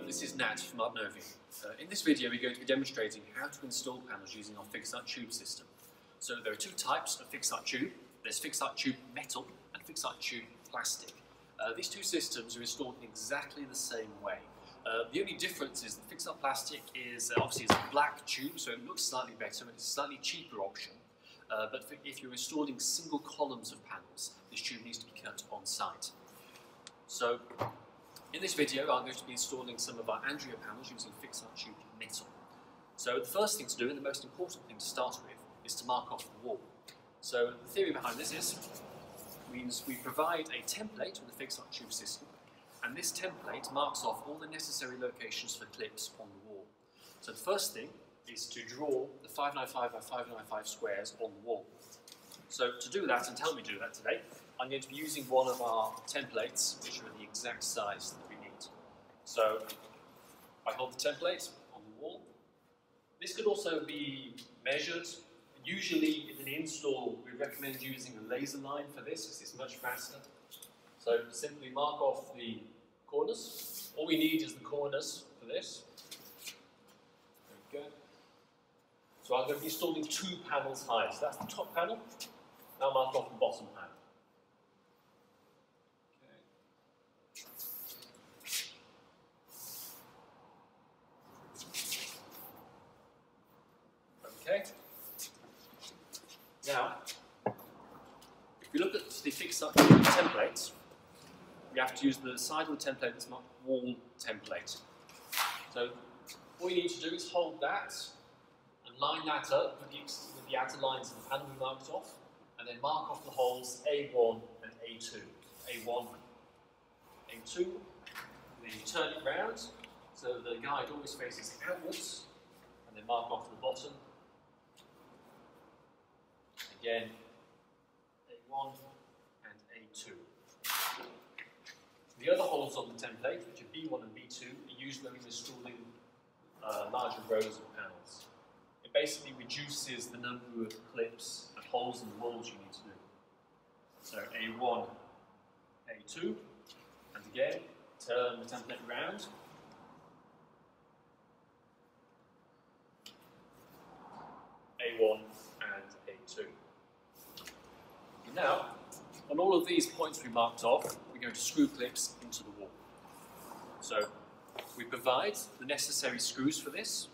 this is Nat from Artnovion. In this video we're going to be demonstrating how to install panels using our FixArt Tube system. So there are two types of FixArt Tube. There's FixArt Tube Metal and FixArt Tube Plastic. These two systems are installed in exactly the same way. The only difference is that FixArt Plastic is obviously it's a black tube, so it looks slightly better and it's a slightly cheaper option. But if you're installing single columns of panels, this tube needs to be cut on site. So in this video, I'm going to be installing some of our Andrea panels using FixArt Tube Metal. So the first thing to do, and the most important thing to start with, is to mark off the wall. So the theory behind this means we provide a template with the FixArt Tube system, and this template marks off all the necessary locations for clips on the wall. So the first thing is to draw the 595 by 595 squares on the wall. So to do that, and to help me do that today, I'm going to be using one of our templates which are the exact size that we need. So I hold the template on the wall. This could also be measured. Usually in an install we recommend using a laser line for this because it's much faster. So simply mark off the corners. All we need is the corners for this. There we go. So I'm going to be installing two panels high. So that's the top panel. Now mark off the bottom panel. Okay. Now, if you look at the FixArt template, we have to use the side of the template that's marked wall template. So all you need to do is hold that and line that up with the outer lines of the panel we marked off, and then mark off the holes A1 and A2. A1, A2, then you turn it round so the guide always faces outwards, and then mark off the bottom. Again, A1 and A2. The other holes on the template, which are B1 and B2, are used when we're installing larger rows of panels. It basically reduces the number of clips and holes in the walls you need to do. So A1, A2, and again, turn the template around. A1 and A2. Now, on all of these points we marked off, we're going to screw clips into the wall. So we provide the necessary screws for this,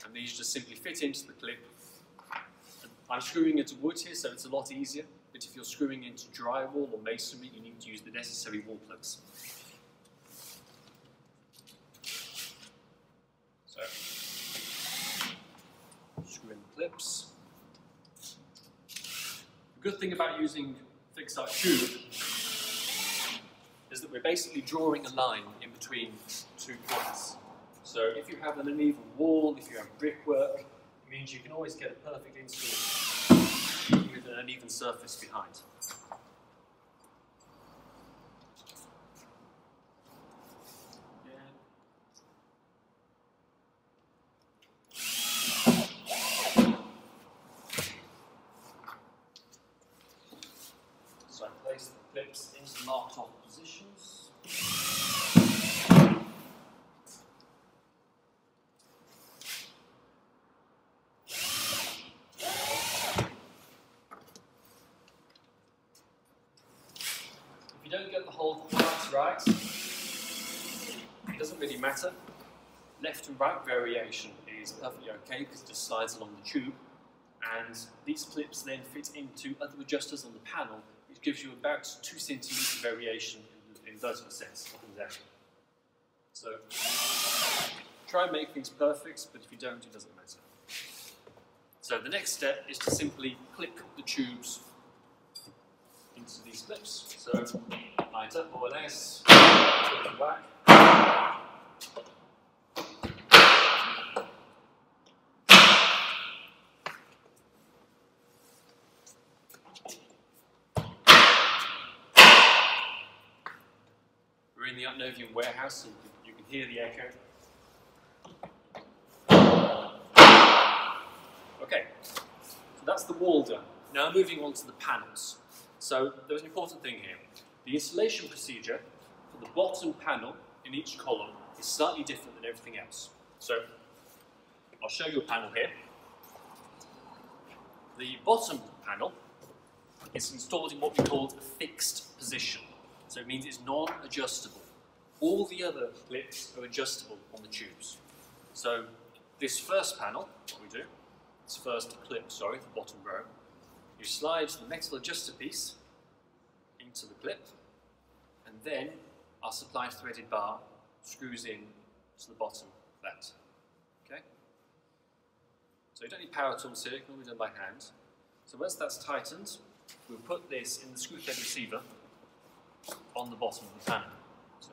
and these just simply fit into the clip. And I'm screwing into wood here, so it's a lot easier, but if you're screwing into drywall or masonry, you need to use the necessary wall plugs. So, screw in the clips. The good thing about using FixArt Tube is that we're basically drawing a line in between two points. So if you have an uneven wall, if you have brickwork, it means you can always get a perfect install with an uneven surface behind. So I place the clips into marked off positions. If you don't get the hole quite right, it doesn't really matter. Left and right variation is perfectly okay because it just slides along the tube. And these clips then fit into other adjusters on the panel, which gives you about 2 centimetre variation in vertical sense, up and down. So try and make things perfect, but if you don't, it doesn't matter. So the next step is to simply clip the tubes into these clips. So line up more or less, turn it back. We're in the Artnovion warehouse, so you can hear the echo. Okay, so that's the wall done. Now moving on to the panels. So there's an important thing here. The installation procedure for the bottom panel in each column is slightly different than everything else. So I'll show you a panel here. The bottom panel is installed in what we call a fixed position. So it means it's non-adjustable. All the other clips are adjustable on the tubes. So this first panel, what we do, this first clip, sorry, the bottom row, you slide the metal adjuster piece into the clip, and then our supplied threaded bar screws in to the bottom of that. Okay? So you don't need power tools here, it can all be done by hand. So once that's tightened, we'll put this in the screw thread receiver on the bottom of the panel. So,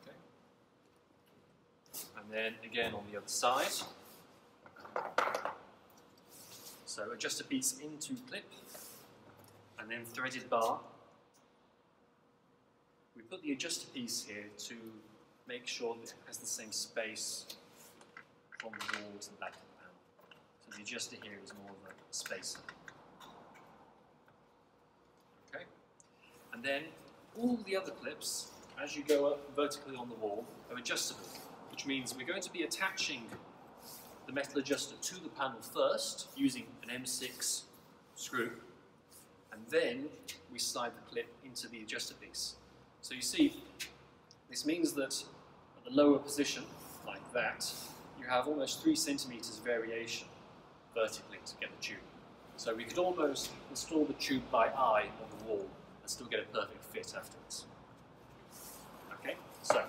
okay. And then again on the other side. So adjuster piece into clip, and then threaded bar. We put the adjuster piece here to make sure that it has the same space from the wall to the back of the panel. So the adjuster here is more of a spacer. Okay? And then all the other clips, as you go up vertically on the wall, are adjustable, which means we're going to be attaching the metal adjuster to the panel first using an M6 screw, and then we slide the clip into the adjuster piece. So you see, this means that at the lower position, like that, you have almost 3 centimeters variation vertically to get the tube. So we could almost install the tube by eye on the wall and still get a perfect fit afterwards. Okay, so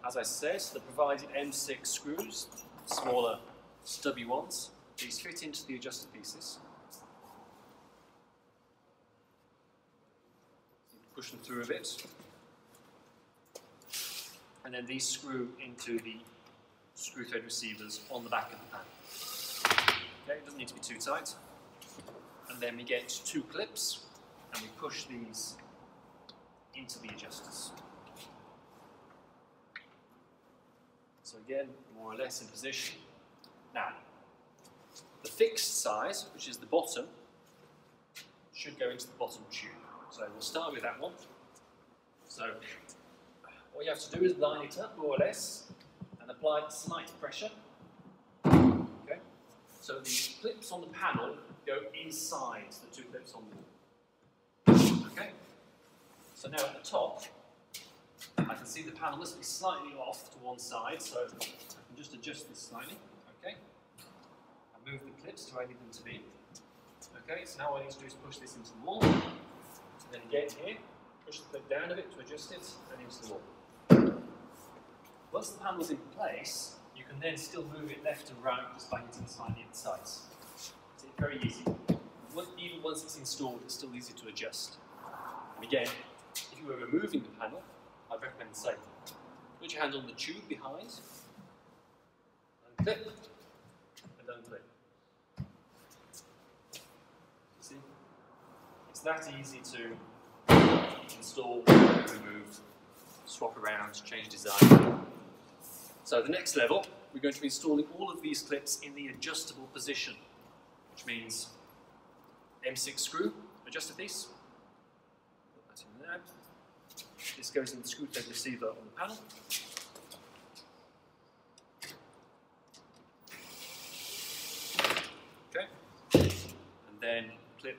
as I said, the provided M6 screws, smaller stubby ones, these fit into the adjuster pieces. Push them through a bit. And then these screw into the screw thread receivers on the back of the panel. Okay, it doesn't need to be too tight. And then we get 2 clips, and we push these into the adjusters. So again, more or less in position. Now, the fixed side, which is the bottom, should go into the bottom tube. So we'll start with that one. So all you have to do is line it up more or less and apply slight pressure. Okay. So the clips on the panel go inside the 2 clips on the wall. Okay. So now at the top, I can see the panel must be slightly off to one side, so I can just adjust this slightly. Okay. I move the clips to where I need them to be. Okay. So now all I need to do is push this into the wall. Then again here, push the clip down a bit to adjust it, and into the wall. Once the panel's in place, you can then still move it left and right just by hitting slightly at the sides. So it's very easy. Even once it's installed, it's still easy to adjust. And again, if you were removing the panel, I'd recommend the same. Put your hand on the tube behind, unclip, and unclip. See? It's that easy to install, remove, swap around, change design. So the next level, we're going to be installing all of these clips in the adjustable position, which means M6 screw, adjuster piece. Put that in there. This goes in the screw thread receiver on the panel. Okay. And then the clip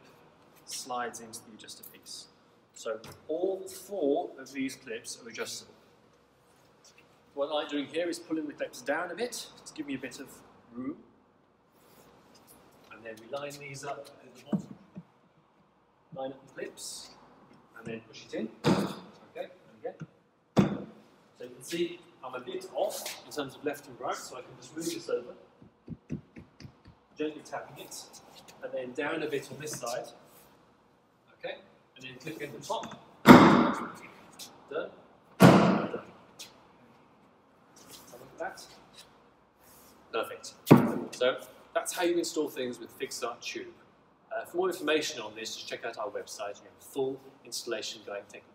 slides into the adjuster piece. So all 4 of these clips are adjustable. What I'm doing here is pulling the clips down a bit to give me a bit of room. And then we line these up at the bottom. Line up the clips, and then push it in. Okay, and again. So you can see I'm a bit off in terms of left and right, so I can just move this over, gently tapping it, and then down a bit on this side. Okay, and then click in the top. Done. Done. So look at that. Perfect. So that's how you install things with FixArt Tube. For more information on this, just check out our website. We have a full installation guide taken